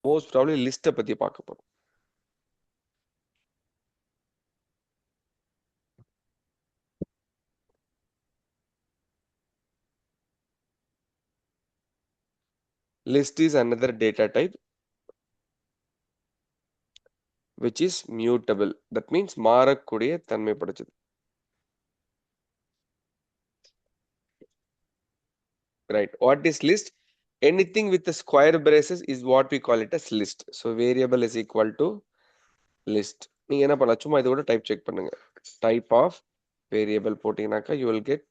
Most probably லிஸ்ட்டை பத்தி பார்க்க போறோம். List is another data type which is mutable. That means மாறக்கூடிய தன்மை படைச்சது. Right. What is list? Anything with the square braces is what we call it as list. So variable is equal to list. நீங்க என்ன பண்ணலாம், சும்மா இது கூட type check பண்ணுங்க. Type of variable போட்டீங்கன்னாக்கா you will get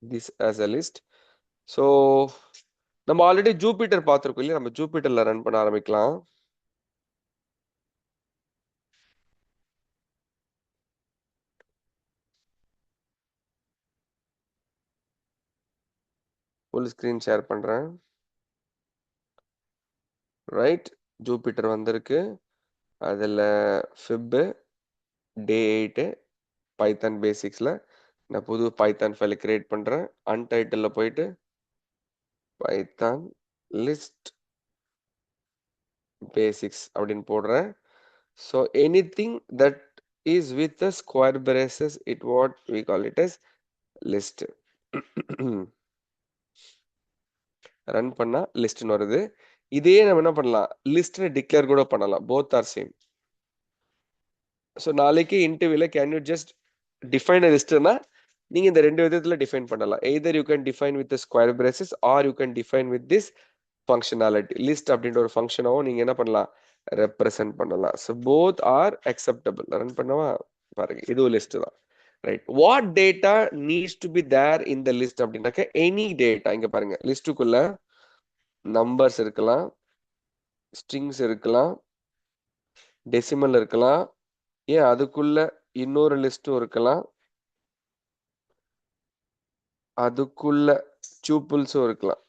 this as a list. So நம்ம already Jupiter பார்த்துருக்கோம் இல்லையா, நம்ம ஜூபிட்டர்ல ரன் பண்ண ஆரம்பிக்கலாம். ஃபுல் ஸ்கிரீன் ஷேர் பண்றேன். ரைட், ஜூபிட்டர் வந்திருக்கு. அதில் ஃபிப் டே 8 பைத்தான் பேசிக்ஸில் நான் புது பைத்தான் ஃபைலை கிரியேட் பண்ணுறேன். அன்டைட்டிலில் போயிட்டு பைத்தான் லிஸ்ட் பேசிக்ஸ் அப்படின்னு போடுறேன். So anything that is with the square braces it what we call it as list. Run பண்ணா லிஸ்ட்னு வருது. இதையே நம்ம என்ன பண்ணலாம், லிஸ்ட்னு டிக்ளேர் கூட பண்ணலாம். Both are same. ஸோ நாளைக்கு இன்டர்வியூல can you just define a லிஸ்ட்னா நீங்க இந்த ரெண்டு விதத்துல டிஃபைன் பண்ணலாம். Either you can define with square braces or you can define with this ஃபங்க்ஷனாலிட்டி. லிஸ்ட் அப்படின்ற ஒரு ஃபங்க்ஷனாவும் நீங்க என்ன பண்ணலாம், ரெப்ரசென்ட் பண்ணலாம். So both are acceptable. Run பண்ணவா பாருங்க, இதுவும் லிஸ்ட் தான். Right, what data needs to be there in the list அப்படின்னாக்க எனி டேட்டா. இங்க பாருங்க, லிஸ்ட்டுக்குள்ள நம்பர்ஸ் இருக்கலாம், ஸ்ட்ரிங்ஸ் இருக்கலாம், டெசிமல் இருக்கலாம், ஏன் அதுக்குள்ள இன்னொரு லிஸ்டும் இருக்கலாம், அதுக்குள்ள டூப்பிள்ஸும் இருக்கலாம்.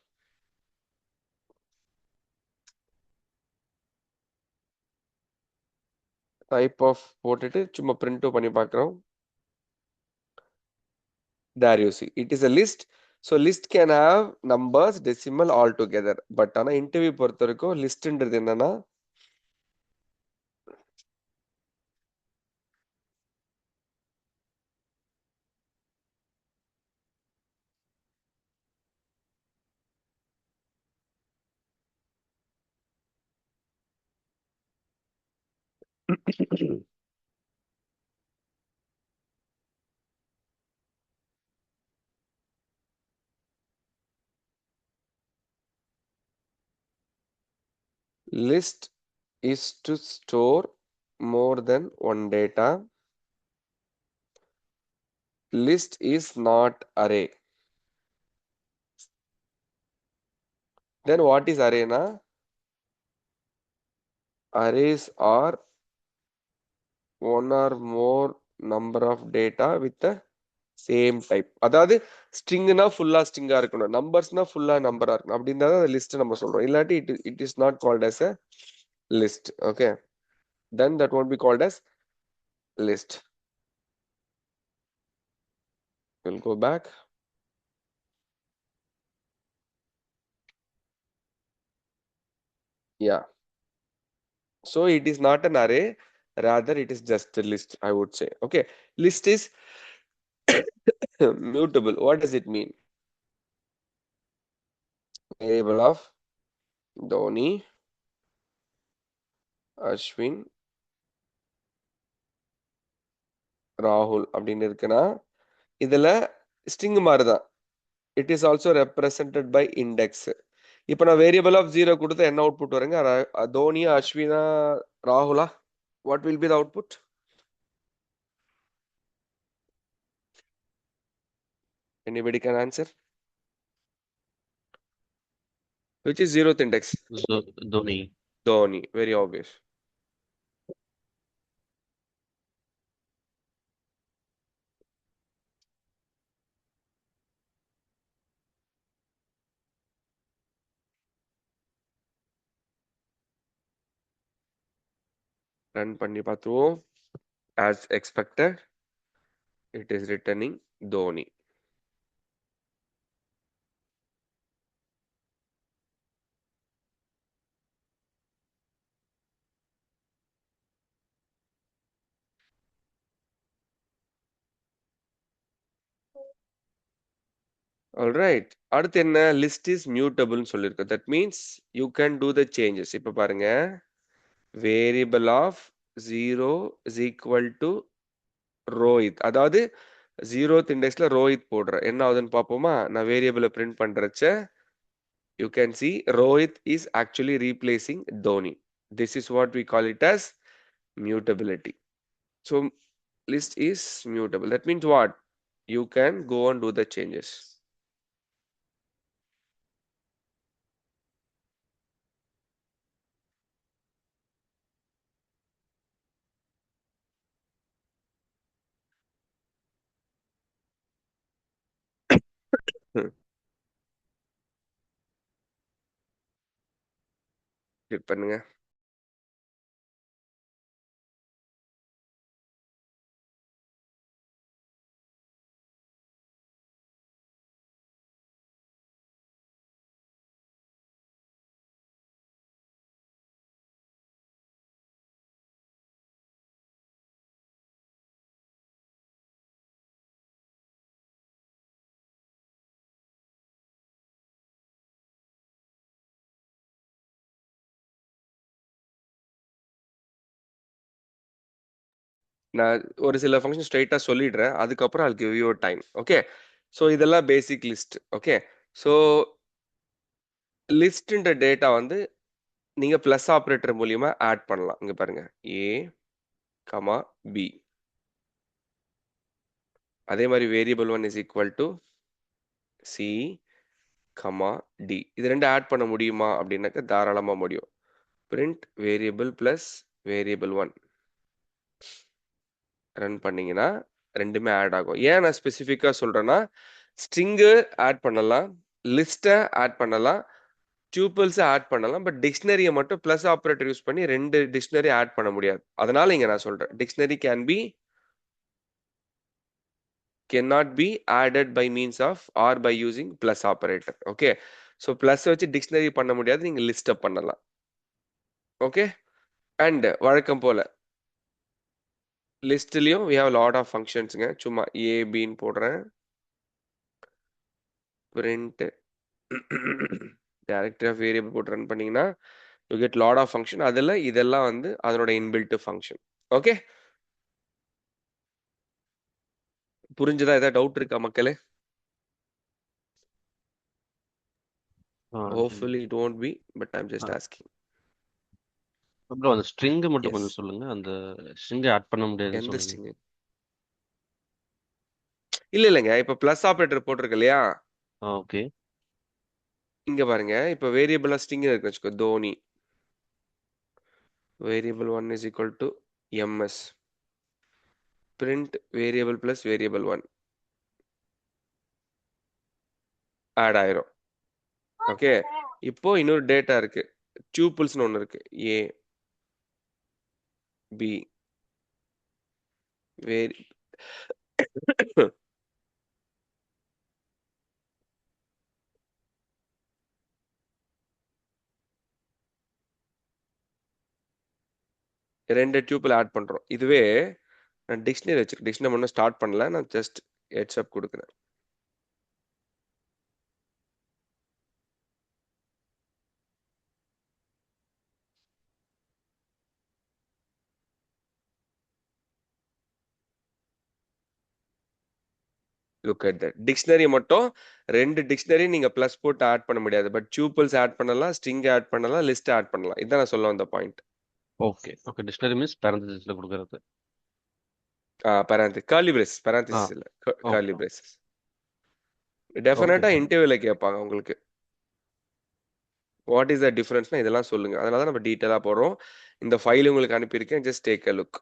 டைப் ஆஃப் போட்டுட்டு சும்மா பிரிண்ட்டும் பண்ணி பார்க்குறோம். There you see, it is a list. So list can have numbers, decimal all together. But ஆனா இன்டர்வியூ பொறுத்த வரைக்கும் லிஸ்ட்ன்றது என்னன்னா list is to store more than one data. List is not array. Then what is array na? Arrays are one or more number of data with the same type. அதாவது ஸ்ட்ரிங்னா ஃபுல்லா ஸ்ட்ரிங்கா இருக்கணும், நம்பர்ஸ்னா ஃபுல்லா நம்பரா இருக்கணும். அப்படின்னா தான் லிஸ்ட் நம்ம சொல்றோம். இல்லாட்டி it is not called as a list. Okay, then that won't be called as list. We'll go back. Yeah, so it is not an array, rather it is just a list, I would say. Okay, list is mutable. What does it mean? Variable of Dhoni, Ashwin, ராகுல் அப்படின்னு இருக்குன்னா இதுல string மாதிரி தான். It is also represented by index. இப்போ நான் variable of 0 கொடுத்தா என்ன அவுட்புட் வருங்க, தோனியா, அஸ்வினா, ராகுலா? What will be the output? Anybody can answer? Which is 0th index? Dhoni. Dhoni, very obvious. Run பண்ணி பார்த்துருவோம். As expected, it is returning Dhoni. Alright. அடுத்து என்ன? லிஸ்ட் இஸ் மியூட்டபிள்னு சொல்லியிருக்கு. That means you can do the changes. இப்ப பாருங்க. Variable of 0 is equal to Rohit. அதாவது 0th இண்டெக்ஸ்ல ரோஹித் போடுறேன். என்ன ஆகுதுன்னு பார்ப்போமா? நான் வேரியபிளை பிரிண்ட் பண்றச்ச you can see Rohit is actually replacing Dhoni. This is what we call it as mutability. So list is mutable. That means what? You can go and do the changes. Click பண்ணுங்க. நான் ஒரு சில function ஸ்ட்ரைட்டா சொல்லிடுறேன். அதுக்கப்புறம் I'll give you a time. Okay. So இதெல்லாம் basic list. Okay. So லிஸ்ட்ன்ற data வந்து நீங்க பிளஸ் ஆபரேட்டர் மூலியமா ஆட் பண்ணலாம். இங்க பாருங்க. A, comma, B. அதே மாதிரி variable 1 is equal to C, comma, D. இது ரெண்டு ஆட் பண்ண முடியுமா அப்படின்னாக்க தாராளமா முடியும். Print variable plus variable 1 run பண்ணீங்கன்னா ரெண்டுமே ஆட் ஆகும். ஏன் நான் ஸ்பெசிஃபிக்கா சொல்றேன்னா ஸ்ட்ரிங்கு ஆட் பண்ணலாம், லிஸ்ட்டை ஆட் பண்ணலாம், டியூபிள்ஸை ஆட் பண்ணலாம். பட் டிக்ஷனரியை மட்டும் பிளஸ் ஆப்ரேட்டர் யூஸ் பண்ணி ரெண்டு டிக்ஷனரி ஆட் பண்ண முடியாது. அதனால இங்க நான் சொல்றேன் dictionary cannot be added by means of or by using plus operator. Okay. So plus வச்சு டிக்ஷனரி பண்ண முடியாது. நீங்க லிஸ்ட் பண்ணலாம். ஓகே. அண்ட் வழக்கம் போல லிஸ்ட்லயும் we have a lot of functionsங்க. சும்மா a bன்னு போடுறேன். print directory of variable போட்டு ரன் பண்ணீங்கன்னா you get lot of function. அதுல இதெல்லாம் வந்து அதனோட inbuilt function. ஓகே. புரிஞ்சதா? ஏதாவது டவுட் இருக்கா மக்களே? Hopefully it won't be, but I'm just asking. Bro அந்த ஸ்ட்ரிங் மட்டும் Yes. கொஞ்சம் சொல்லுங்க. அந்த ஸ்ட்ரிங் ஆட் பண்ண முடியாதுன்னு எந்த சொன்னீங்க. string? இல்லைங்க. இப்ப பிளஸ் ஆபரேட்டர் போட்டிருக்கு இல்லையா? ஓகே. இங்க பாருங்க. இப்ப வேரியபிளா ஸ்ட்ரிங் இருக்கு வச்சுக்கோ. Dhoni. Variable 1 is equal to ms. print variable plus variable 1 add ஆயிரும். ஓகே. இப்போ இன்னொரு டேட்டா இருக்கு. டியூபிள்ஸ்னு ஒன்று இருக்கு. ஏ, பி, வேரி ரெண்டு டியூபிள் ஆட் பண்றோம். இதுவே நான் டிக்ஷனரி வச்சிருக்கேன். டிக்ஷனரி ஒன்றும் ஸ்டார்ட் பண்ணல. நான் ஜஸ்ட் ஹெட்ஸ் அப் கொடுக்குறேன். Look at that. டிக்ஷனரி மட்டும் ரெண்டு டிக்ஷனரி நீங்க பிளஸ் போட்டு ஆட் பண்ண முடியாது. பட் டியூபிள்ஸ் ஆட் பண்ணலாம், ஸ்ட்ரிங் ஆட் பண்ணலாம், லிஸ்ட் ஆட் பண்ணலாம். இதான் நான் சொல்ல வந்த point. Okay. Okay. Dictionary means பேரந்தசிஸ்ல கொடுக்கறது. கர்லி பிரேஸ், ஆ. பேரந்திசிஸ் இல்ல, curly okay. Braces. Okay definitely sir. இன்டர்வியூல கேட்பாங்க உங்களுக்கு. வாட் இஸ் த டிஃபரன்ஸ்னா இதெல்லாம் சொல்லுங்க. அதனால தான் நம்ம டீட்டெயிலா போடுறோம். இந்த ஃபைல் உங்களுக்கு அனுப்பியிருக்கேன். Just take a look.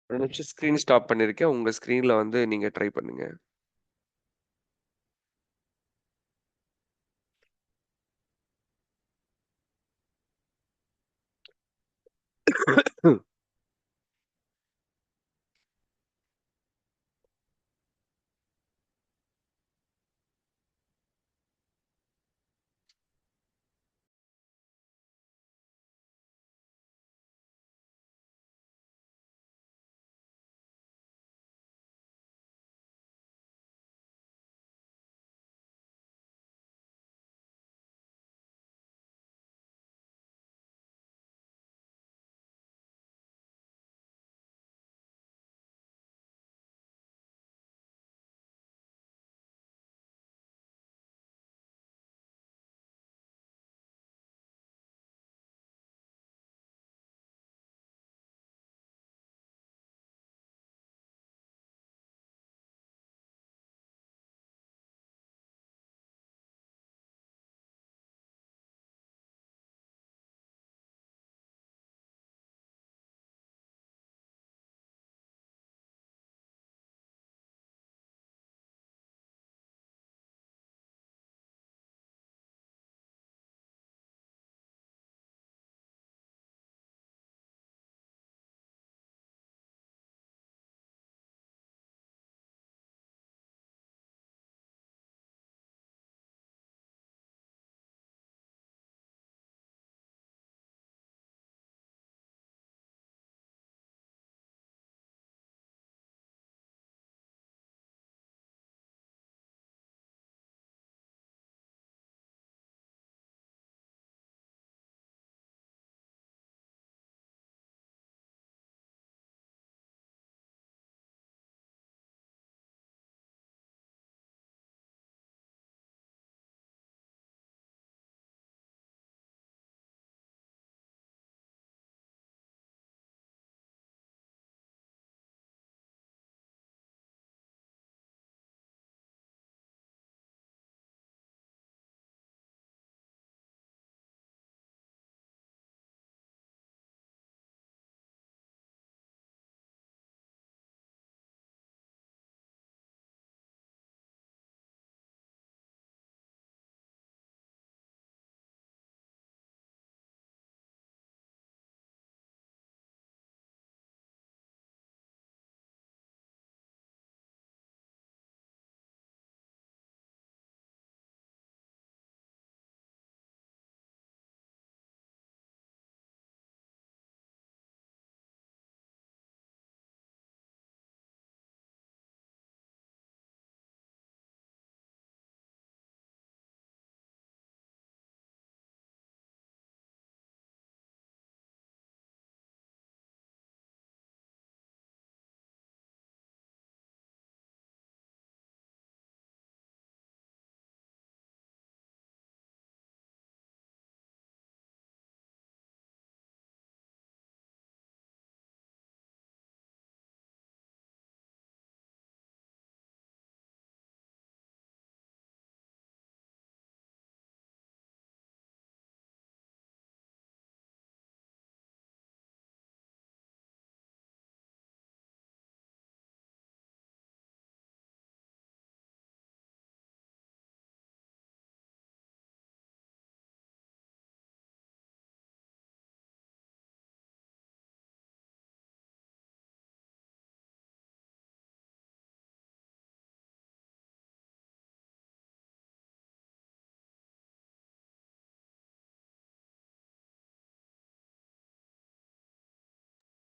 ஒரு நிமிஷம் ஸ்க்ரீன் ஸ்டாப் பண்ணிருக்கேன். உங்க ஸ்க்ரீன்ல வந்து நீங்க ட்ரை பண்ணுங்க.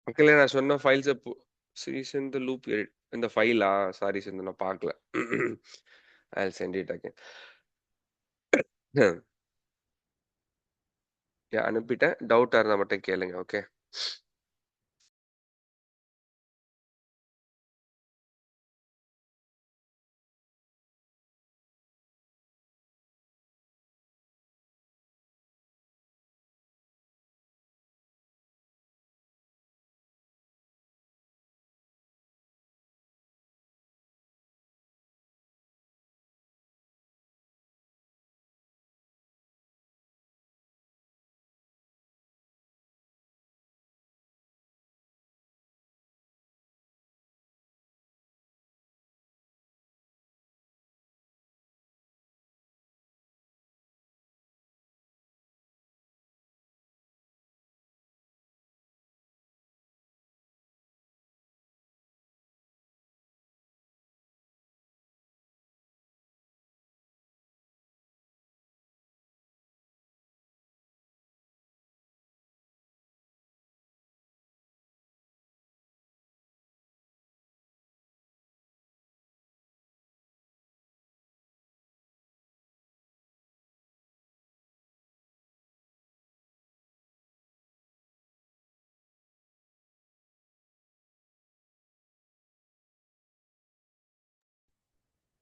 மக்களே நான் சொன்ன ஃபைல்ஸ சீசன் த லூப் இந்த ஃபைலா? சாரி சிந்து நான் பார்க்கல. ஐல் சென்ட் இட் அகைன். அனுப்பிட்டேன். டவுட்டா இருந்தா மட்டும் கேளுங்க. ஓகே.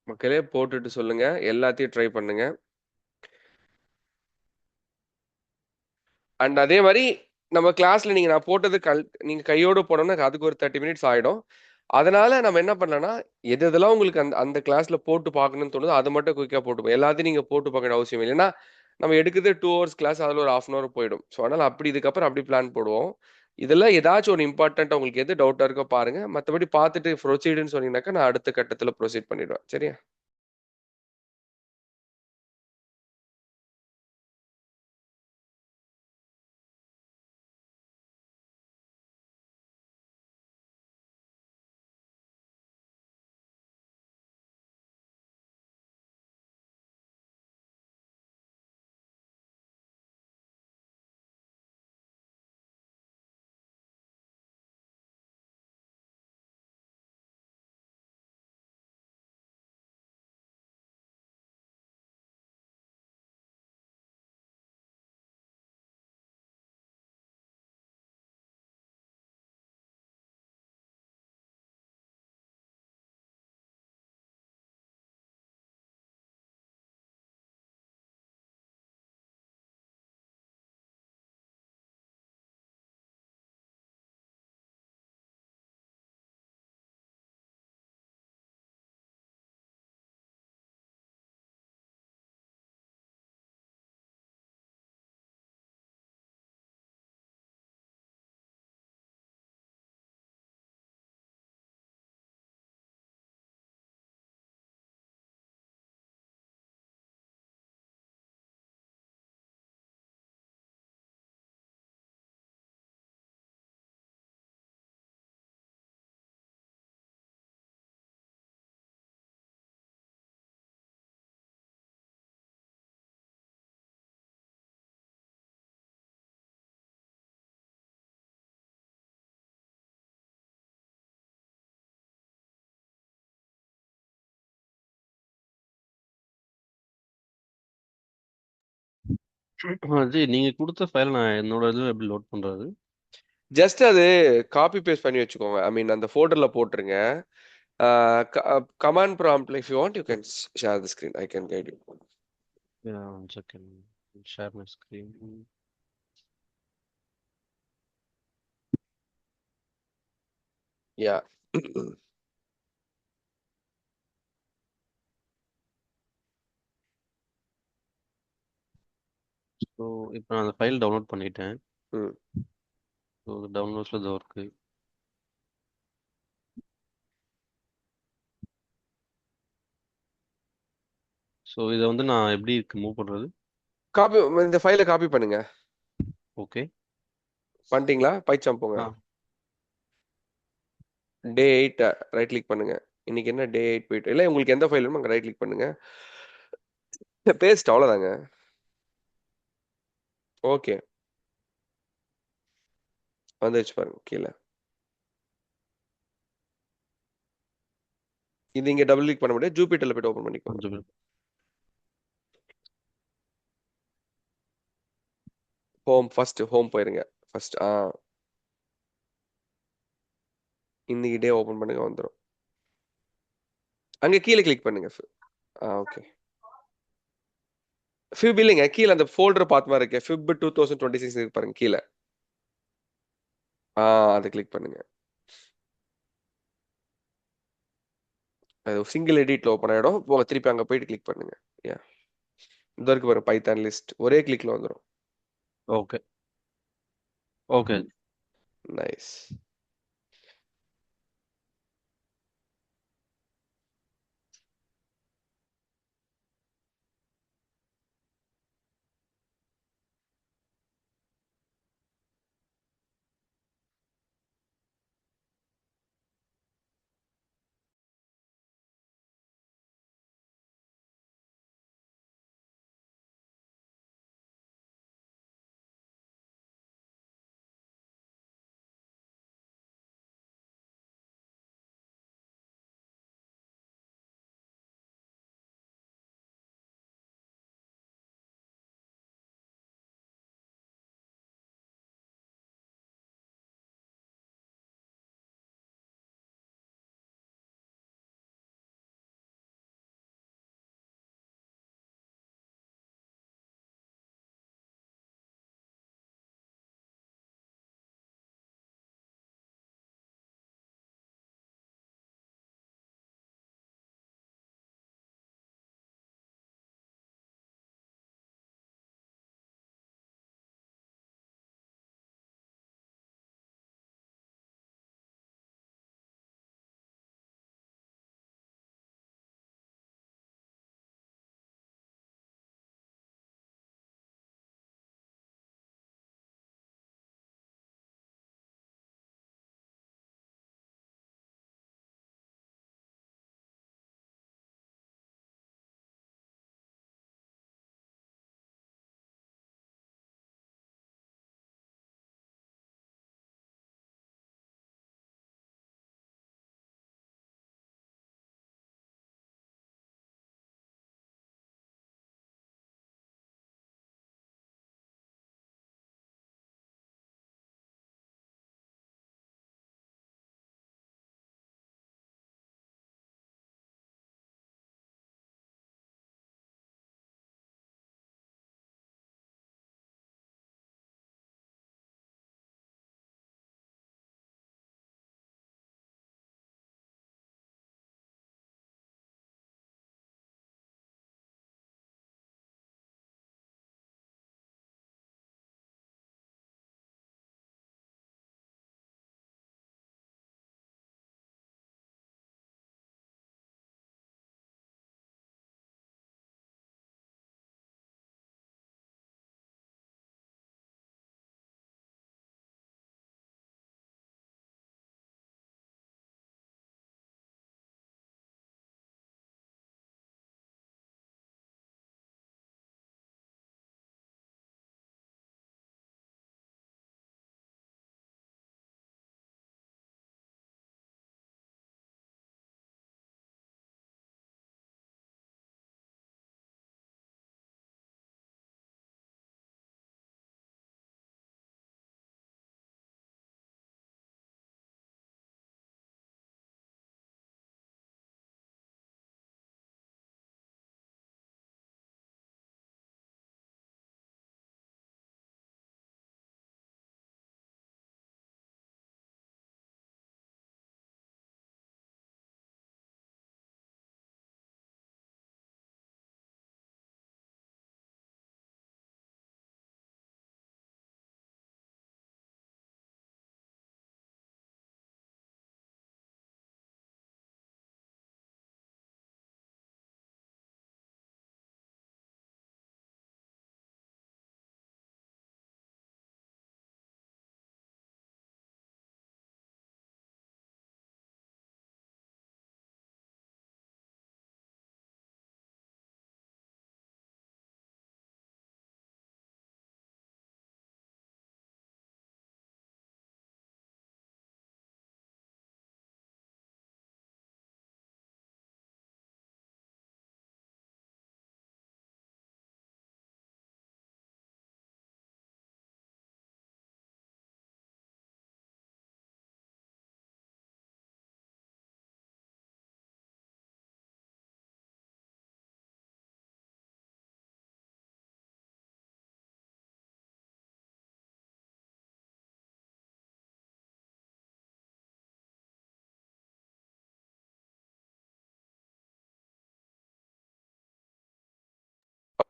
மக்களே போட்டுட்டு சொல்லுங்க. எல்லாத்தையும் ட்ரை பண்ணுங்க. அண்ட் அதே மாரி நம்ம கிளாஸ்ல நான் போட்டது நீங்க கையோட போனோம்னா அதுக்கு ஒரு 30 மினிட்ஸ் ஆயிடும். அதனால நம்ம என்ன பண்ணலாம்னா, எது எதெல்லாம் உங்களுக்கு அந்த அந்த கிளாஸ்ல போட்டு பார்க்கணும்னு தோணுதோ, அத மட்டும் குயிக்கா போட்டுப்போம். எல்லாத்தையும் நீங்க போட்டு பார்க்க வேண்டிய அவசியம் இல்ல. ஏன்னா, நம்ம எடுக்குறதே 2 ஹவர்ஸ் கிளாஸ். அதுல ஒரு 1/2 அன் ஹவர் போயிடும். ஸோ, அதனால இதுக்கப்புறம் அப்படி பிளான் போடுவோம். இதெல்லாம் ஏதாச்சும் ஒரு இம்பார்ட்டன்ட்டா உங்களுக்கு எது டவுட்டா இருக்கோ பாருங்க. மத்தபடி பார்த்துட்டு ப்ரொசீடுன்னு சொன்னீங்கன்னாக்கா, நான் அடுத்த கட்டத்துல ப்ரொசீட் பண்ணிடுவேன். சரியா? ஜி நீங்க குடுத்த ஃபைல் நான் என்னோட இதுல எப்படி லோட் பண்றது? ஜஸ்ட் அது காப்பி பேஸ்ட் பண்ணி வச்சுக்கோங்க. ஐ மீன் அந்த ஃபோல்டர்ல போட்டுருங்க. ஆ கமாண்ட் ப்ராம்ப்ட்ல if you want you can share the screen. I can guide you. One second. Share my screen. Yeah. So இப்போ நான் அந்த ஃபைல் டவுன்லோட் பண்ணிட்டேன். ம். ஸோ டவுன்லோட்ஸில் இதோ இருக்கு. ஸோ இதை வந்து நான் எப்படி மூவ் பண்ணுறது? காப்பி இந்த ஃபைல காப்பி பண்ணுங்க. ஓகே. பண்ணிட்டீங்களா? பைச்சாம் போங்க. ஆ டே 8 ரைட் கிளிக் பண்ணுங்க. இன்னைக்கு என்ன டே 8 போயிட்டு இல்ல உங்களுக்கு எந்த ஃபைல் வேணுமோ அங்க ரைட் கிளிக் பண்ணுங்க. பேஸ்ட் அவ்வளோதாங்க. ஓகே. வந்துருச்சு பாருங்க கீழ. இது இங்க டபுள் கிளிக் பண்ண முடியாது. ஜூபிட்டர்ல போய்ட்டு ஓபன் பண்ணிக்கோங்க. கொஞ்சம் ஹோம் போயிருங்க. ஃபர்ஸ்ட் இன்னைக்கு டே ஓபன் பண்ணுங்க வந்துரும். அங்க கீழ கிளிக் பண்ணுங்க. ஓகே. ஃபிப் இல்லைங்க. கீழ அந்த ஃபோல்டர் பாத் மாரி இருக்கே. ஃபிப் 2026 இருக்கு பாருங்க கீழ. ஆ அத கிளிக் பண்ணுங்க. அது சிங்கிள் எடிட்ல ஓபன் ஆயிடும். போங்க திருப்பி அங்க போயிட்டு கிளிக் பண்ணுங்க. யா. இந்த இருக்கு பாருங்க பைத்தான் லிஸ்ட். ஒரே கிளிக்ல வந்துரும். ஓகே. ஓகே. நைஸ்.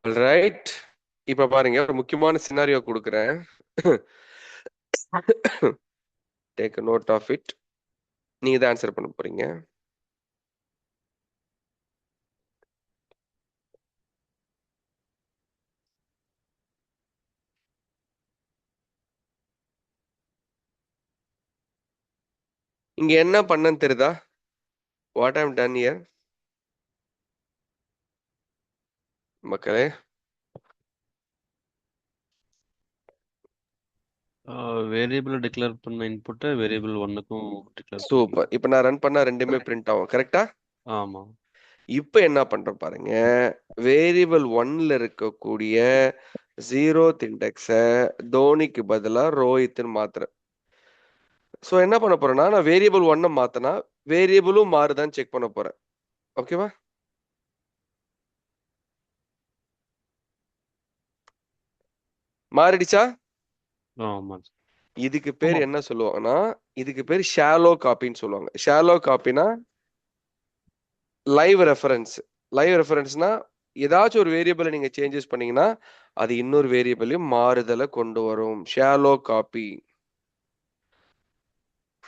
ரைட். இப்ப பாருங்க ஒரு முக்கியமான சினாரியோ கொடுக்குறேன். Take note of it. நீங்க தான் ஆன்சர் பண்ண போறீங்க. இங்க என்ன பண்ணன்னு தெரியுதா? வாட் ஐம் டன் ஹியர் மக்களே? வேரியபிள் டிக்ளேர் பண்ண இன்புட்டை வேரியபிள் ஒன்னுக்கும் டிக்ளேர் பண்ணி. சூப்பர். இப்ப நான் ரன் பண்ணா ரெண்டுமே பிரிண்ட் ஆகும், கரெக்டா? ஆமா. இப்ப என்ன பண்றோம் பாருங்க. வேரியபிள் ஒன்ல இருக்கக்கூடிய 0th இண்டெக்ஸ தோனிக்கு பதிலா ரோஹித்னு மாத்துறேன். சோ என்ன பண்ண போறேன்னா, நான் வேரியபிள் ஒன்ன மாத்தினா வேரியபிளும் மாறுதான்னு செக் பண்ண போறேன். ஓகேவா? மாறிடுச்சா? ஆமா. இதுக்கு பேர் ஆமா. என்ன சொல்லுவாங்கன்னா, இதுக்கு பேர் ஷாலோ காப்பின்னு சொல்லுவாங்க. ஷாலோ காப்பினா லைவ் ரெஃபரன்ஸ். லைவ் ரெஃபரன்ஸ்னா ஏதாச்சும் ஒரு வேரியபிளை நீங்க சேஞ்சஸ் பண்ணீங்கன்னா அது இன்னொரு வேரியபிளையும் மாறுதலை கொண்டு வரும். Shallow copy.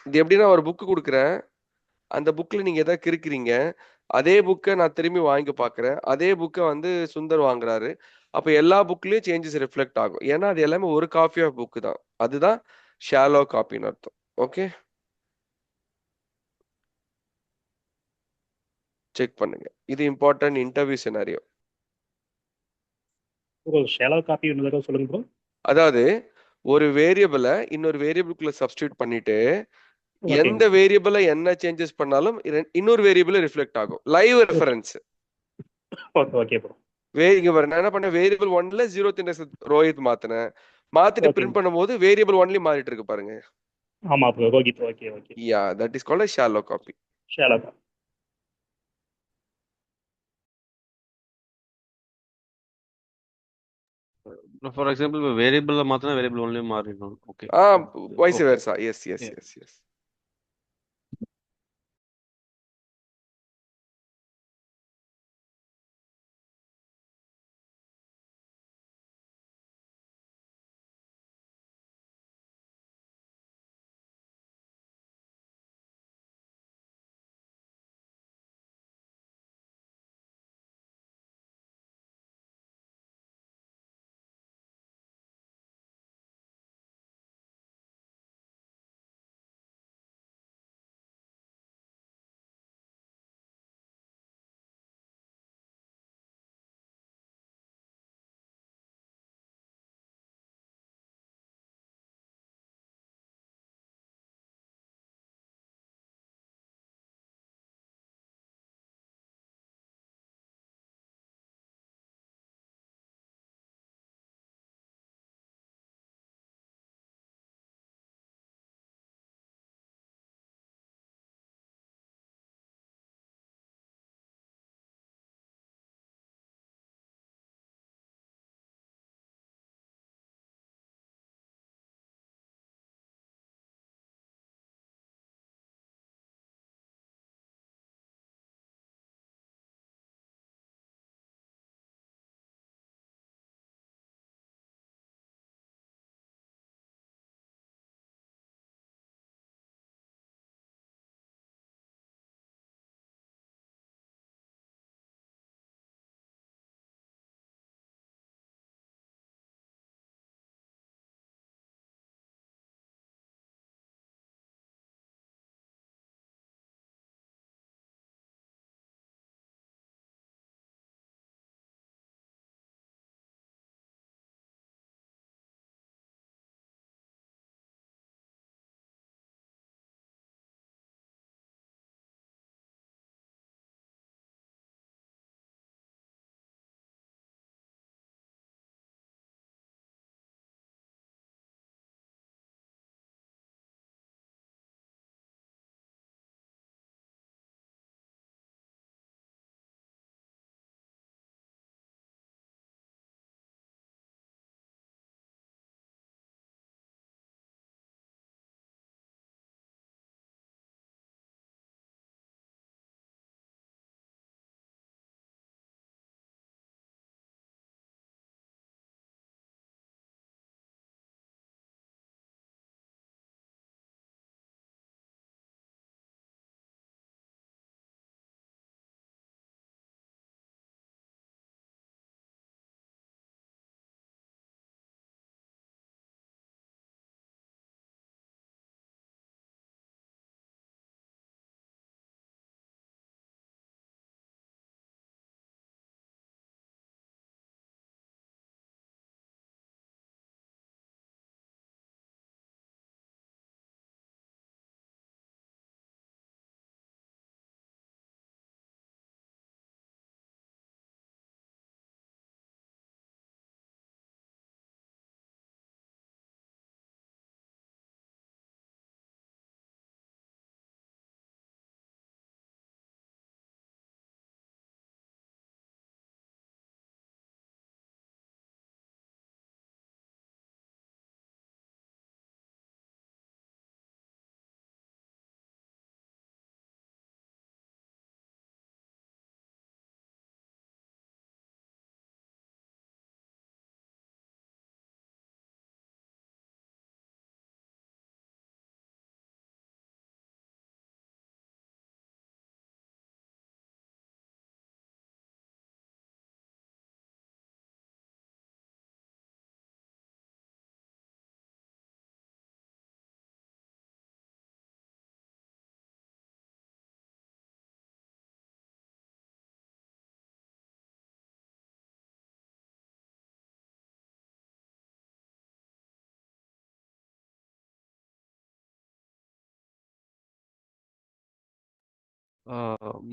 இது எப்படின்னா ஒரு புக்கு கொடுக்குறேன், அந்த புக்ல நீங்க எதாவது கிறுக்குறீங்க, அதே புக்கை நான் திரும்பி வாங்கி பார்க்குறேன், அதே புக்கை வந்து சுந்தர் வாங்குறாரு. அப்ப எல்லா புக்லயும் சேஞ்சஸ் ரிஃப்ளெக்ட் ஆகும். ஏன்னா அது எல்லாமே ஒரு காப்பி ஆஃப் புக் தான். அதுதான் ஷாலோ காப்பின்னு அர்த்தம். ஓகே, செக் பண்ணுங்க. இது important interview scenario. Bro shallow copy இன்னொரு தடவை சொல்லுங்க ப்ரோ. அதாவது ஒரு வேரியபிளை இன்னொரு வேரியபிளுக்குள்ள சப்ஸ்டியூட் பண்ணிட்டு ஓகேங்க. எந்த வேரியபிளை என்ன சேஞ்சஸ் பண்ணாலும் இன்னொரு வேரியபிள் ரிஃப்ளெக்ட் ஆகும். Live reference. Okay okay bro. இங்க பாரு, நான் என்ன பண்ணேன், வேரியபிள் ஒன்ல 0th இண்டெக்ஸ் ரோஹித் மாத்தினேன். மாத்திட்டு ஓகேங்க. பிரிண்ட் பண்ணும்போது வேரியபிள் ஒன்லயும் மாறிட்டு இருக்கு பாருங்க. ஆமா bro, Rohit. Okay okay. Yeah, that is called shallow copy. Shallow copy. For example வேரியபிள்ல மாத்தினா வேரியபிள் ஒன்லயும் மாறிடும். Okay. Vice okay. Versa. Yes yes yes yes.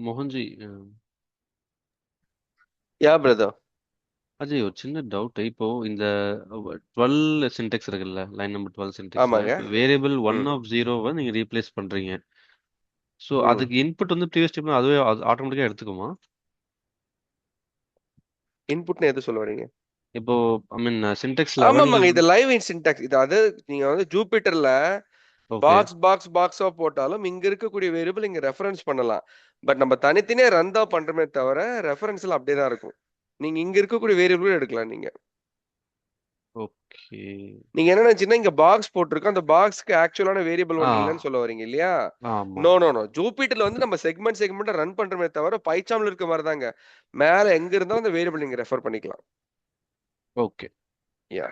மோகன்ஜி, யா பிரதர். அஜய், ஒரு சின்ன டவுட். இப்போ இந்த 12 சின்டெக்ஸ் இருக்குல்ல, லைன் நம்பர் 12 சின்டெக்ஸ்ல ஆமாங்க. வேரியபிள் ஒன் ம் ஆஃப் ஜீரோவை நீங்க ரீப்ளேஸ் பண்றீங்க. ஸோ ம் அதுக்கு இன்புட் வந்து ப்ரீவியஸ் ஸ்டெப்ல அதுவே ஆட்டோமேட்டிக்கா எடுத்துக்குமா? இன்புட்னு எது சொல்ல வரீங்க? இப்போ ஐ மீன் சின்டெக்ஸ் லெவல்ல. ஆமாமாங்க, இது லைவ் இன் சின்டாக்ஸ். இது அது நீங்க வந்து ஜூபிட்டர்ல ஓகே. பாக்ஸா போட்டாலும் இங்க இருக்கக்கூடிய வேரியபிள் இங்க ரெஃபரன்ஸ் பண்ணலாம். பட் நம்ம தனித்தனியா ரன் தான் பண்றோமே தவிர ரெஃபரன்ஸ்ல அப்படியே தான் இருக்கும். நீங்க இங்க இருக்கக்கூடிய வேரியபிள் எடுக்கலாம் நீங்க. ஓகே. நீங்க என்ன நினைச்சீங்கன்னா இங்க பாக்ஸ் போட்டிருக்கோம், அந்த பாக்ஸ்க்கு ஆக்சுவலான வேரியபிள் ஆ ஒன்று இல்லைன்னு சொல்ல வரீங்க இல்லையா? ஆமா. நோ நோ நோ, ஜூபிட்டர்ல வந்து நம்ம செக்மெண்ட் ரன் பண்றோமே தவிர பைச்சாம்ல இருக்க மாதிரி தாங்க. மேல எங்க இருந்தாலும் அந்த வேரியபிள் நீங்க ரெஃபர் பண்ணிக்கலாம். ஓகே. யா.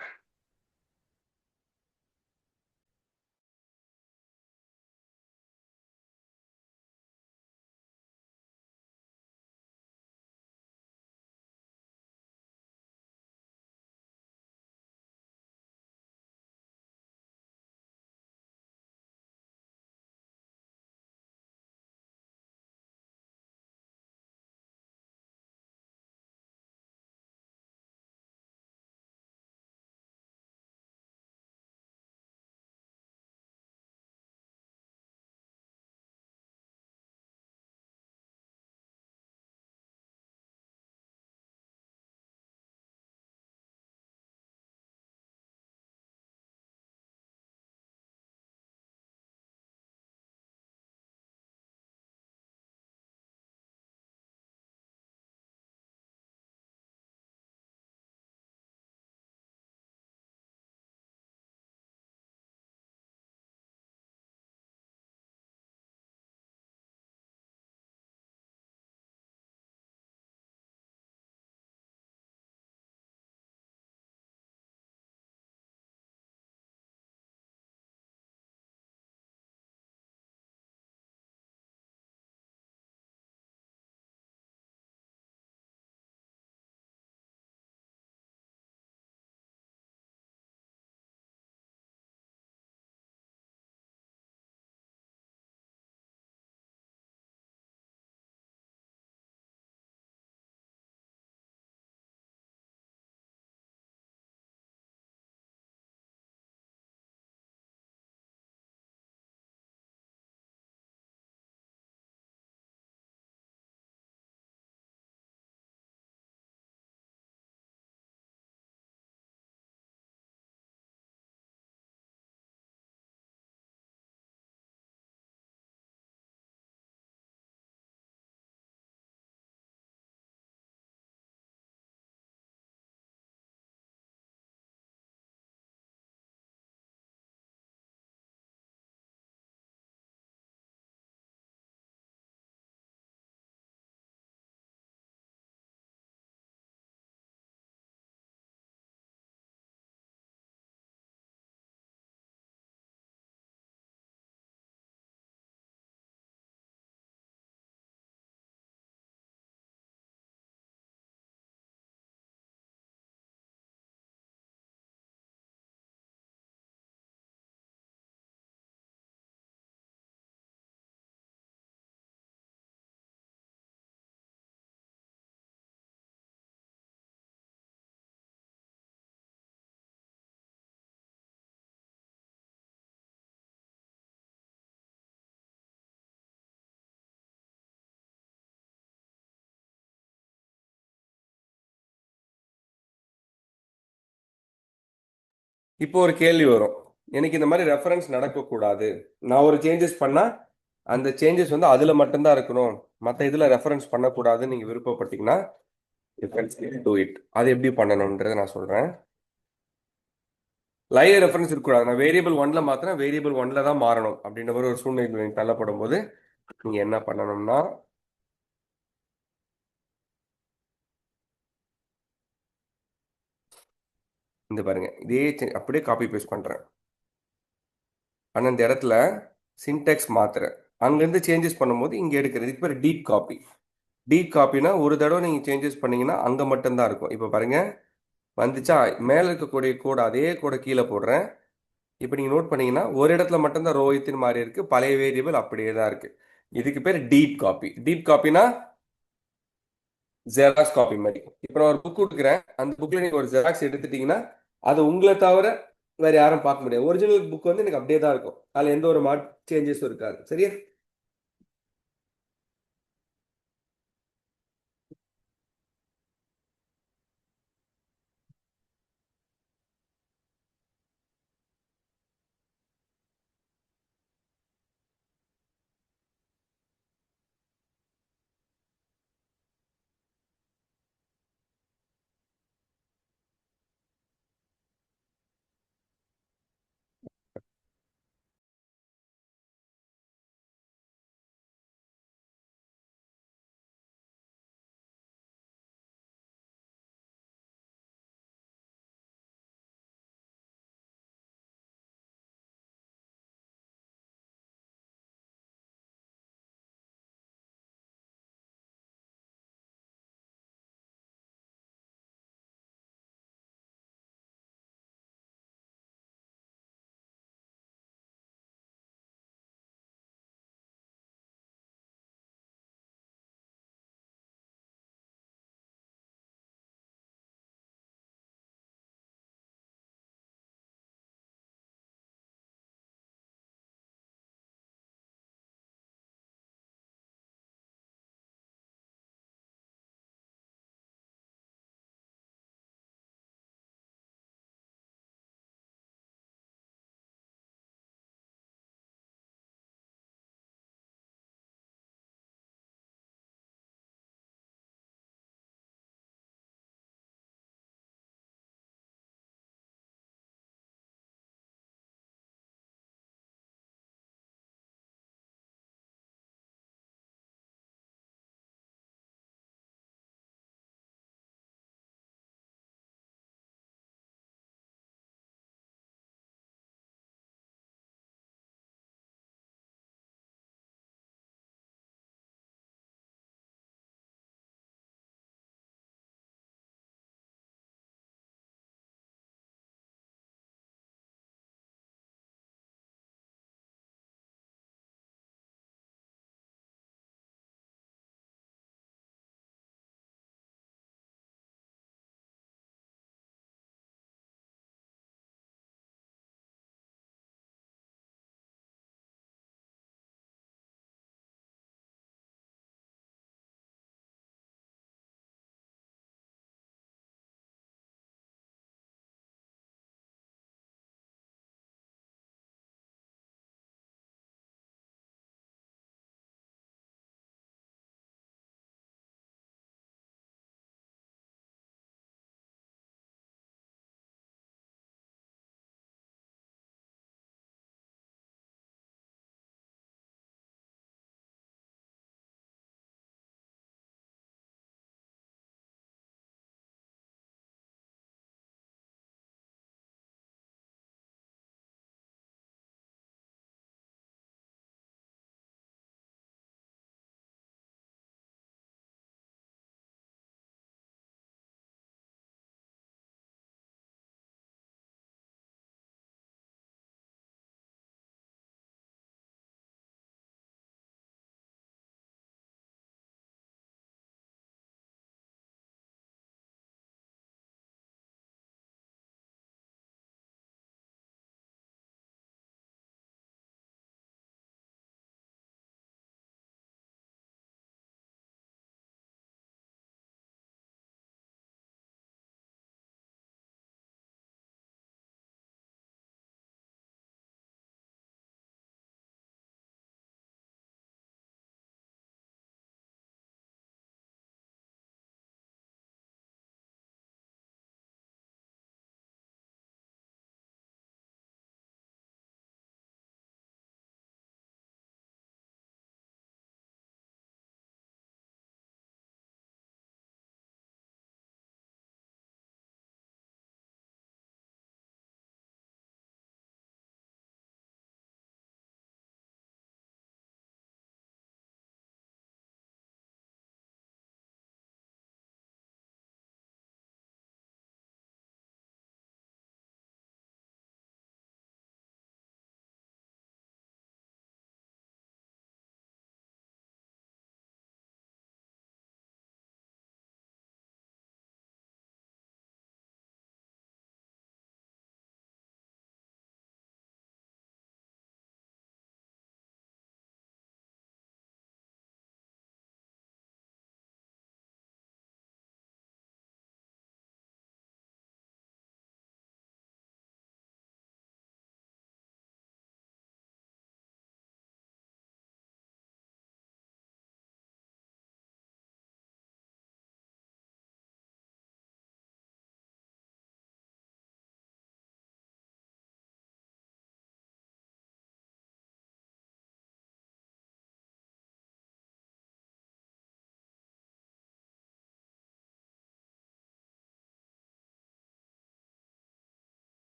இப்போ ஒரு கேள்வி வரும், எனக்கு இந்த மாதிரி ரெஃபரன்ஸ் நடக்கக்கூடாது, நான் ஒரு சேஞ்சஸ் பண்ணா அந்த சேஞ்சஸ் வந்து அதுல மட்டும்தான் இருக்கணும், மற்ற இதுல ரெஃபரன்ஸ் பண்ணக்கூடாதுன்னு நீங்க விருப்பப்பட்டீங்கன்னா you can still do it. அது எப்படி பண்ணணும்ன்றதை நான் சொல்றேன். லைவ் ரெஃபரன்ஸ் இருக்கக்கூடாது, நான் வேரியபிள் ஒன்ல மாத்திரம் வேரியபிள் ஒன்ல தான் மாறணும் அப்படின்ற மாதிரி ஒரு சூழ்நிலை நீங்க தள்ளப்படும் போது நீங்க என்ன பண்ணணும்னா, இந்த பாருங்க, இதே அப்படியே காப்பி பேஸ்ட் பண்றேன். ஆனா இந்த இடத்துல சின்டெக்ஸ் மாத்துறேன், அங்கிருந்து சேஞ்சஸ் பண்ணும்போது இங்க எடுக்கிறது, இதுக்கு பேர் டீப் காப்பி. டீப் காப்பினா ஒரு தடவை நீங்க சேஞ்சஸ் பண்ணீங்கன்னா அங்க மட்டும்தான் இருக்கும். இப்போ பாருங்க வந்துச்சா, மேல இருக்கக்கூடிய கோடு அதே கோடை கீழே போடுறேன். இப்போ நீங்க நோட் பண்ணீங்கன்னா ஒரு இடத்துல மட்டும்தான் ரோஹித்னு மாறி இருக்கு, பழைய வேரியபிள் அப்படியே தான் இருக்கு. இதுக்கு பேர் டீப் காப்பி. டீப் காப்பினா ஜெராக்ஸ் காப்பி மாதிரி. இப்போ நான் ஒரு புக் கொடுக்குறேன், அந்த புக்ல நீங்க ஒரு ஜெராக்ஸ் எடுத்துட்டீங்கன்னா அது உங்களை தவிர வேற யாரும் பார்க்க முடியாது. ஒரிஜினல் புக் வந்து எனக்கு அப்படியே தான் இருக்கும், அதுல எந்த ஒரு சேஞ்சஸும் இருக்காது. சரியா?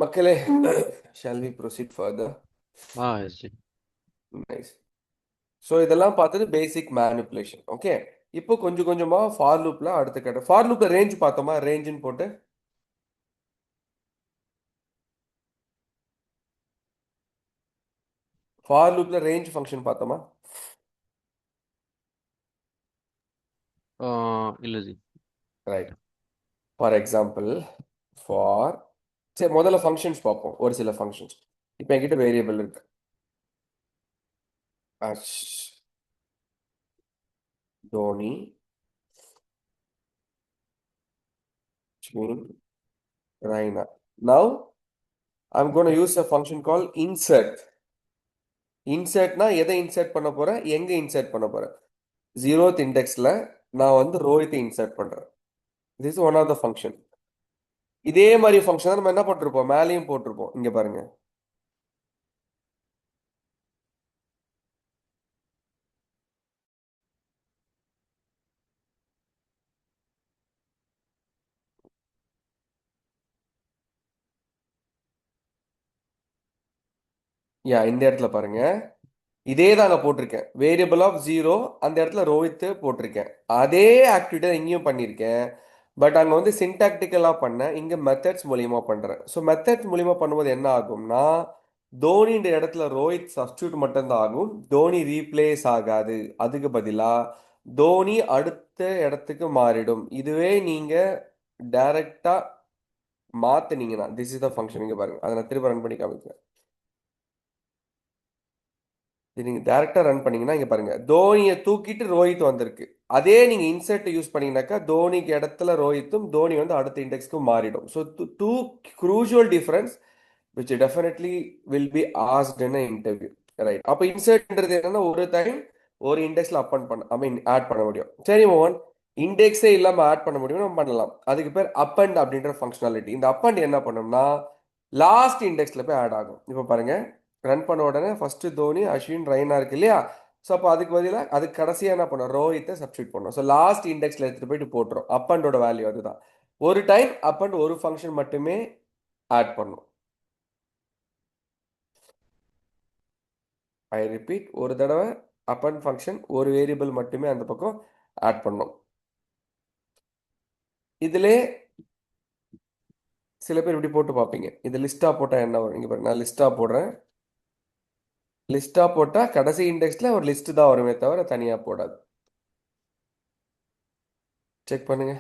மக்களே, shall we proceed further? Yes ji. Nice. So இதெல்லாம் பார்த்தது பேசிக் மேனிப்புலேஷன். ஓகே, இப்போ கொஞ்சம் கொஞ்சமா ஃபார் லூப்ல அடுத்த கட்ட ஃபார் லூப்ல ரேஞ்ச் பார்த்தோமா? ரேஞ்சுன்னு போட்டு ஃபார் லூப்ல ரேஞ்ச் ஃபங்க்ஷன் பார்த்தோமா? இல்ல G. Right. For example, for சரி முதல்ல ஃபங்க்ஷன்ஸ் பார்ப்போம். ஒரு சில ஃபங்க்ஷன்ஸ். இப்போ என்கிட்ட வேரியபிள் இருக்கு. Ash, Dhoni, Shmin, Raina. Now I'm going to use a function called insert. இன்சர்ட்னா எதை இன்சர்ட் பண்ண போறேன், எங்க இன்சர்ட் பண்ண போறேன்? 0th இண்டெக்ஸ்ல நான் வந்து ரோயத்தை இன்சர்ட் பண்றேன். This one of the function. இதே மாதிரி ஃபங்க்ஷன் நம்ம என்ன போட்டிருப்போம், மேலேயும் போட்டிருப்போம். இங்க பாருங்க, இந்த இடத்துல பாருங்க, இதே தாங்க போட்டிருக்கேன். வேரியபிள் ஆஃப் 0 அந்த இடத்துல ரோஹித் போட்டிருக்கேன். அதே ஆக்டிவிட்டி இங்கேயும் பண்ணியிருக்கேன். பட் அங்கே வந்து சின்டாக்டிக்கலாக பண்ணேன், இங்கே மெத்தட்ஸ் மூலியமா பண்ணுறேன். ஸோ மெத்தட்ஸ் மூலியமா பண்ணும்போது என்ன ஆகும்னா, தோனின்ற இடத்துல ரோஹித் சப்ஸ்டியூட் மட்டும்தான் ஆகும், தோனி ரீப்ளேஸ் ஆகாது. அதுக்கு பதிலாக தோனி அடுத்த இடத்துக்கு மாறிடும். இதுவே நீங்க டைரக்டா மாத்தினீங்கன்னா, திஸ் இஸ் த ஃபங்க்ஷன். இங்க பாருங்க, அதை நான் திரும்ப ரன் பண்ணி காமிக்கிறேன். இது நீங்க டைரக்டா ரன் பண்ணீங்கன்னா இங்க பாருங்க, தோனியை தூக்கிட்டு ரோஹித் வந்திருக்கு. அதே நீங்க இன்சர்ட் யூஸ் பண்ணீங்கன்னாக்கா தோனிக்கு இடத்துல ரோஹித்தும், தோனி வந்து அடுத்த இண்டெக்ஸ்க்கும் மாறிடும். So two crucial difference which definitely will be asked in an interview, right? அப்போ இன்சர்ட்ன்றது என்னன்னா, ஒரு டைம் ஒரு இண்டெக்ஸ்ல அப்பன் பண்ண ஐ மீன் ஆட் பண்ண முடியும். சரி மோகன், இண்டெக்ஸே இல்லாம ஆட் பண்ண முடியும், நம்ம பண்ணலாம். அதுக்கு பேர் அப்பண்ட் அப்படின்ற ஃபங்க்ஷனாலிட்டி. இந்த அப்பண்ட் என்ன பண்ணோம்னா, லாஸ்ட் இண்டெக்ஸ்ல போய் ஆட் ஆகும். இப்போ பாருங்க, ரன் பண்ண உடனே ஃபர்ஸ்ட் தோனி, அஸ்வின், ரெய்னா இருக்கு இல்லையா? ஸோ அப்போ அதுக்கு பதிலாக அதுக்கு கடைசியாக என்ன பண்ணோம், ரோஹித்தை சப்ஸ்டியூட் பண்ணோம். ஸோ லாஸ்ட் இண்டெக்ஸ்ல எடுத்துட்டு போயிட்டு போட்டுரும். அப்பண்டோட வேல்யூ அதுதான். ஒரு டைம் அப்பண்ட் ஒரு ஃபங்க்ஷன் மட்டுமே ஆட் பண்ணும். ஐ ரிப்பீட், ஒரு தடவை அப்பண்ட் ஃபங்க்ஷன் ஒரு வேரியபிள் மட்டுமே அந்த பக்கம் ஆட் பண்ணும். இதிலே சில பேர் இப்படி போட்டு பார்ப்பீங்க, இது லிஸ்டா போட்டா என்ன வரும்? இங்க பாருங்க, நான் லிஸ்டா போடுறேன். லிஸ்டா போட்டா கடைசி இண்டெக்ஸ்ல ஒரு லிஸ்ட் தான் வருமே தவிர தனியா போடாது. செக் பண்ணுங்க.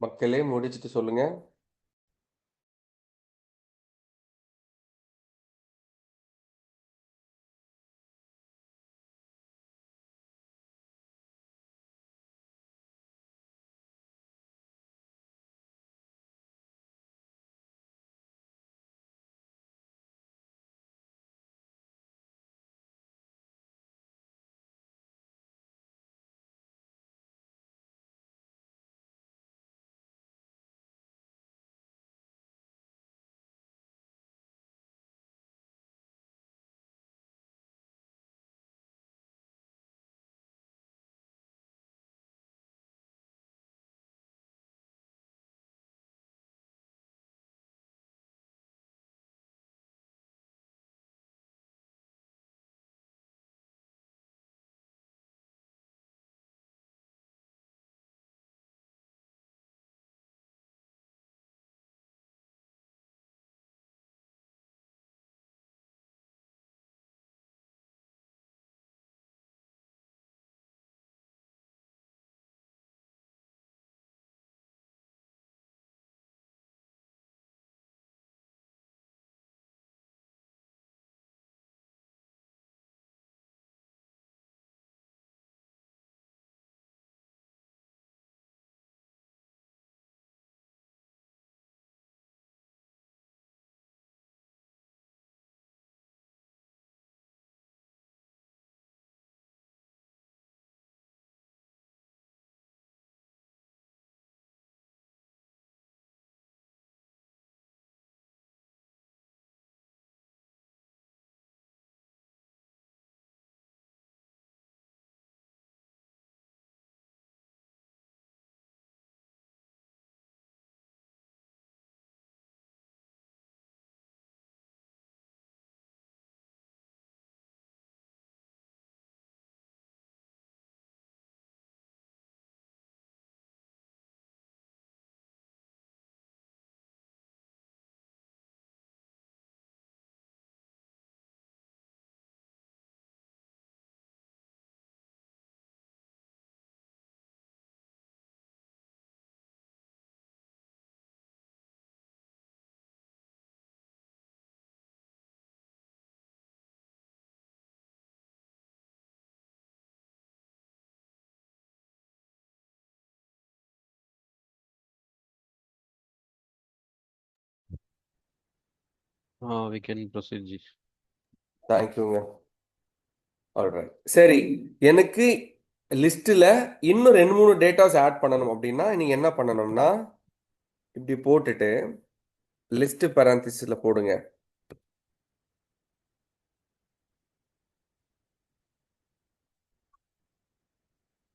மக்களே முடிச்சிட்டு சொல்லுங்க. We can proceed, Ji. தேங்க்யூங்க. ஆல்ரைட். சரி, எனக்கு லிஸ்ட்ல இன்னும் 2-3 டேட்டாஸ் ஆட் பண்ணணும் அப்படின்னா நீங்க என்ன பண்ணணும்னா இப்படி போட்டுட்டு லிஸ்ட் parenthesesல போடுங்க.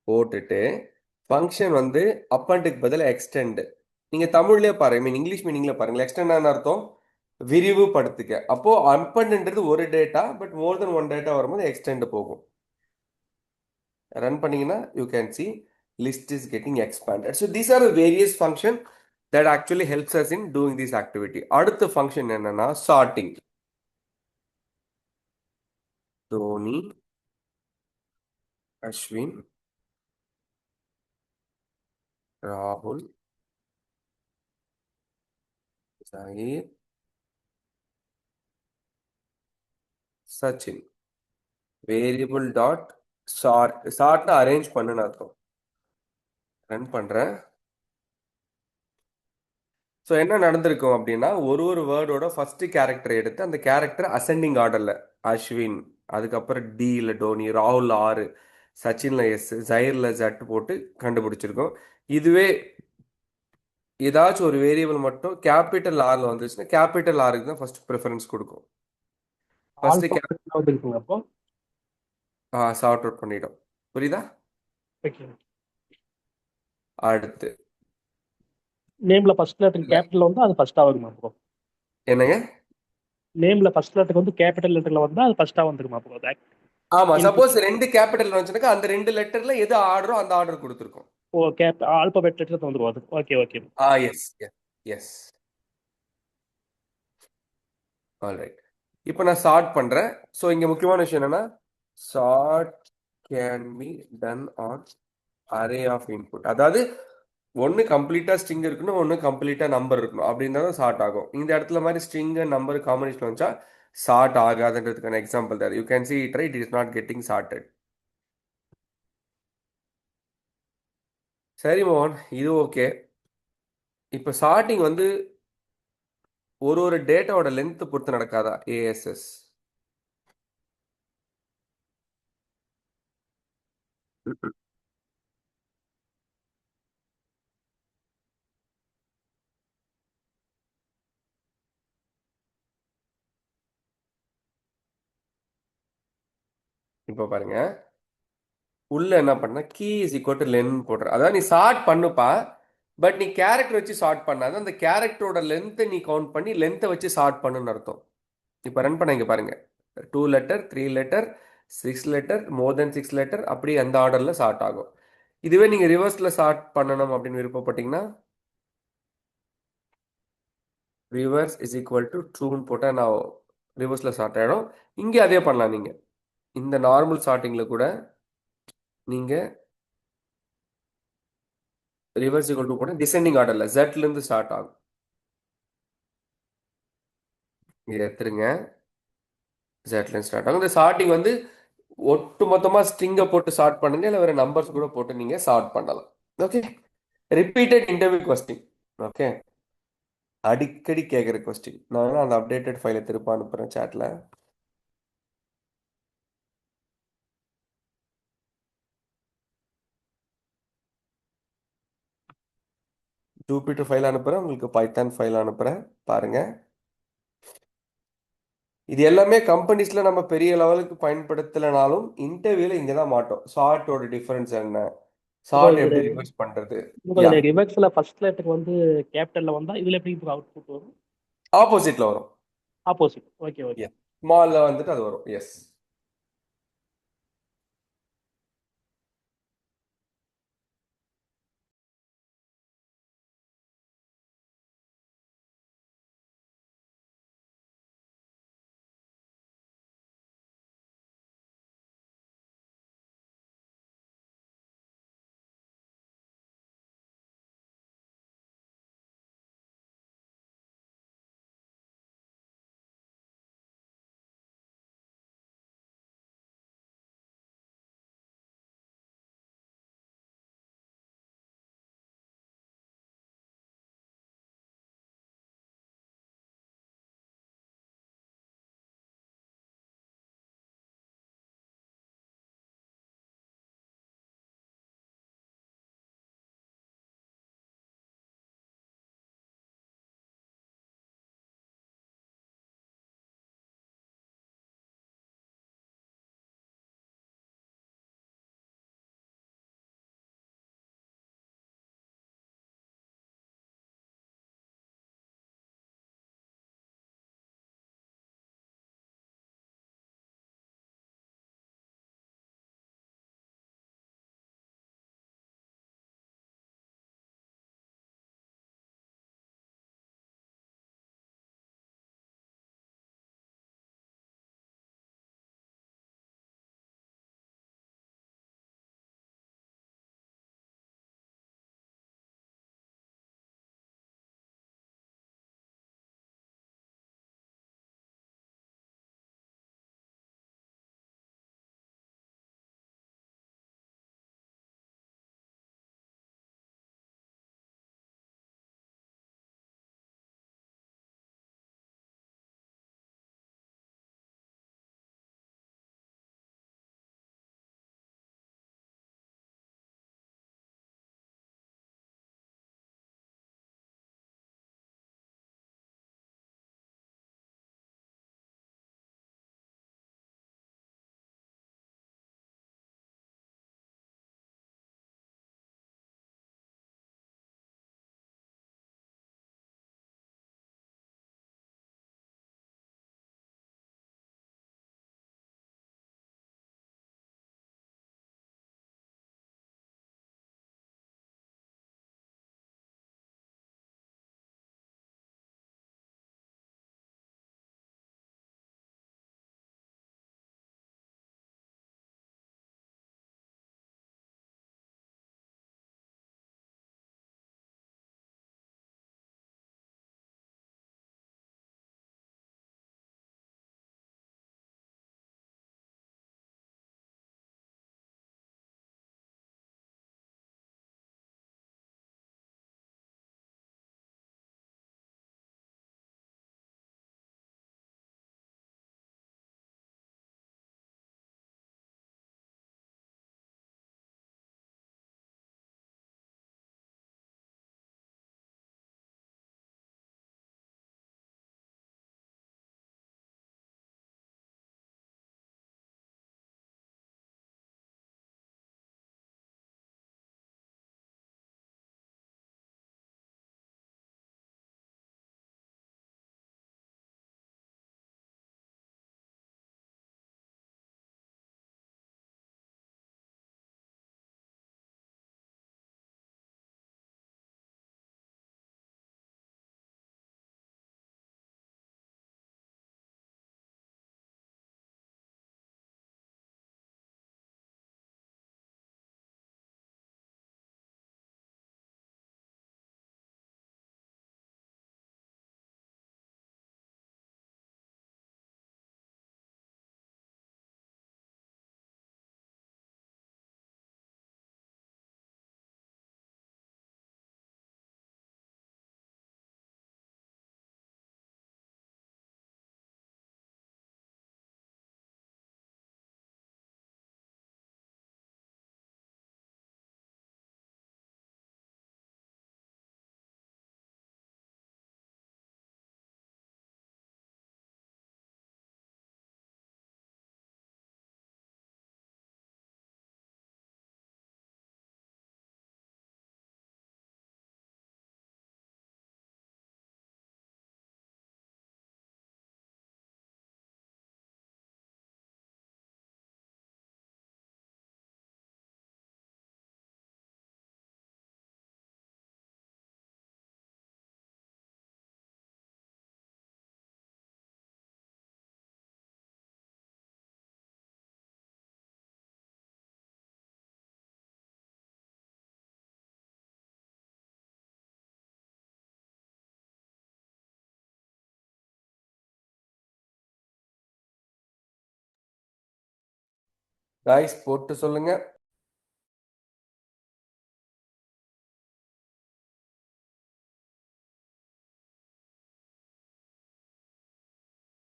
போட்டுட்டு ஃபங்க்ஷன் வந்து அப்பண்டுக்கு பதிலா எக்ஸ்டெண்ட். நீங்க தமிழ்லயே பாருங்க, மீன் இங்கிலீஷ் மீனிங்ல பாருங்க. எக்ஸ்டெண்ட் அர்த்தம் விரிவுபடுத்துக. அப்போ அப்பண்டுன்றது ஒரு data, but more then one data வரும்போது எக்ஸ்டெண்ட் போகும். ரன் பண்ணீங்கன்னா you can see list is getting expanded. So these are the various function that actually helps us in doing this activity. அடுத்த function என்னன்னா sorting. Dhoni, Ashwin, ராகுல், Zaheer, Sachin. Variable dot sort. Sort arrange பண்ணுன்னு அர்த்தம். Run பண்றேன். So என்ன நடந்திருக்கும் அப்படின்னா ஒரு வேர்டோட ஃபர்ஸ்ட் கேரக்டர் எடுத்து அந்த கேரக்டர் அசெண்டிங் ஆர்டர்ல அஸ்வின், அதுக்கப்புறம் டி இல்ல டோனி, ராகுல் ஆறு, சச்சின்ல எஸ், ஜஹீர்ல ஜட் போட்டு கண்டுபிடிச்சிருக்கோம். இதுவே ஏதாச்சும் ஒரு வேரியபிள் மட்டும் கேபிட்டல் ஆர்ல வந்துச்சுன்னா கேபிட்டல் ஆருக்கு தான் ஃபர்ஸ்ட் ப்ரிஃபரன்ஸ் கொடுக்கும். ஃபர்ஸ்ட் வந்துருக்குங்க அப்போ. சார்ட் அவுட் பண்ணிடும். புரியுதா? ஓகே. அடுத்து நேம்ல ஃபர்ஸ்ட் லெட்டர் கேபிட்டல் வந்து அது ஃபர்ஸ்ட் ஆகுமா ப்ரோ? என்னங்க? நேம்ல ஃபர்ஸ்ட் லெட்டர் வந்து கேபிட்டல் லெட்டர்ல வந்தா அது ஃபர்ஸ்டா வந்துருமா ப்ரோ? ஆமா, சப்போஸ் 2 கேபிட்டல் வந்துச்சுனாக்கா அந்த 2 லெட்டர்ல எது ஆர்டரோ அந்த ஆர்டர் கொடுத்துருக்கோம். ஓ ஆல்பபெட் லெட்டர் வந்துரும் அது. Okay okay. Yes yes. Alright. இப்போ நான் சார்ட் பண்றேன். ஸோ இங்க முக்கியமான விஷயம் என்னன்னா sort can be done on array of input. அதாவது ஒன்று கம்ப்ளீட்டாக ஸ்ட்ரிங் இருக்கணும், ஒன்று கம்ப்ளீட்டாக நம்பர் இருக்கணும். அப்படின்னா தான் ஷார்ட் ஆகும். இந்த இடத்துல மாதிரி ஸ்ட்ரிங் நம்பர் காம்பினேஷன் வந்துச்சா ஷார்ட் ஆகாதுன்றதுக்கான எக்ஸாம்பிள் தான். You can see it right, it is not getting sorted. சரி மோகன், இது ஓகே. இப்போ ஷார்ட்டிங் வந்து ஒரு ஒரு டேட்டாவோட லென்த் பொறுத்து நடக்காதா? ஏஎஸ்எஸ் இப்போ பாருங்க, உள்ள என்ன பண்ண key is equal to len போடுற. அதாவது நீ ஷார்ட் பண்ணுப்பா, பட் நீ கேரக்டர் வச்சு ஷார்ட் பண்ணாத, அந்த கேரக்டரோட லென்த்தை நீ கவுண்ட் பண்ணி லென்த்தை வச்சு ஷார்ட் பண்ணுன்னு அர்த்தம். இப்போ ரன் பண்ண இங்க பாருங்க, 2 லெட்டர், 3 லெட்டர், 6 லெட்டர், மோர் தென் 6 லெட்டர், அப்படி அந்த ஆர்டரில் ஷார்ட் ஆகும். இதுவே நீங்கள் ரிவர்ஸில் ஷார்ட் பண்ணணும் அப்படின்னு விருப்பப்பட்டீங்கன்னா ரிவர்ஸ் இஸ் ஈக்குவல் டு ட்ரூன்னு போட்டால் நான் ரிவர்ஸில் ஷார்ட் ஆகிடும். இங்கே அதே பண்ணலாம். நீங்கள் இந்த நார்மல் ஷார்ட்டிங்கில் கூட நீங்கள் ரிவர்ஸ் ஈக்குவல் டு போட்டால் டிசெண்டிங் ஆர்டரில் ஜெட்லேருந்து ஸ்டார்ட் ஆகும். இங்கே எடுத்துருங்க, ஜெட்லேருந்து ஸ்டார்ட் ஆகும். இந்த ஷார்ட்டிங் வந்து ஒட்டு மொத்தமாக ஸ்ட்ரிங்கை போட்டு ஷார்ட் பண்ணுங்க, இல்லை வேறு நம்பர்ஸ் கூட போட்டு நீங்கள் ஷார்ட் பண்ணலாம். Okay, repeated interview question. Okay, அடிக்கடி கேட்குற கொஸ்டின். நான் வேணா அந்த அப்டேட்டட் ஃபைலை திருப்ப அனுப்புகிறேன் சேட்டில். ஜூபிட்டர் ஃபைல் அனுப்புகிறேன், உங்களுக்கு பைத்தான் ஃபைல் அனுப்புகிறேன், பாருங்கள். இது எல்லாமே கம்பெனிஸில் நம்ம பெரிய லெவலுக்கு பயன்படுத்தலைனாலும் இன்டர்வியூவில் இங்கே தான் மாட்டோம். ஷார்ட்டோட டிஃபரன்ஸ் என்ன, ஷார்ட் எப்படி ரிவர்ஸ் பண்ணுறது. ரிவர்ஸ்ல ஃபர்ஸ்ட் லெட்டருக்கு வந்து கேபிட்டல்ல வந்தா இதுல எப்படி அவுட்புட் வரும்? ஆப்போசிட்டில் வரும். ஆப்போசிட். Okay okay. ஸ்மாலில் வந்துட்டு அது வரும். எஸ். காய்ஸ் போட்டு சொல்லுங்க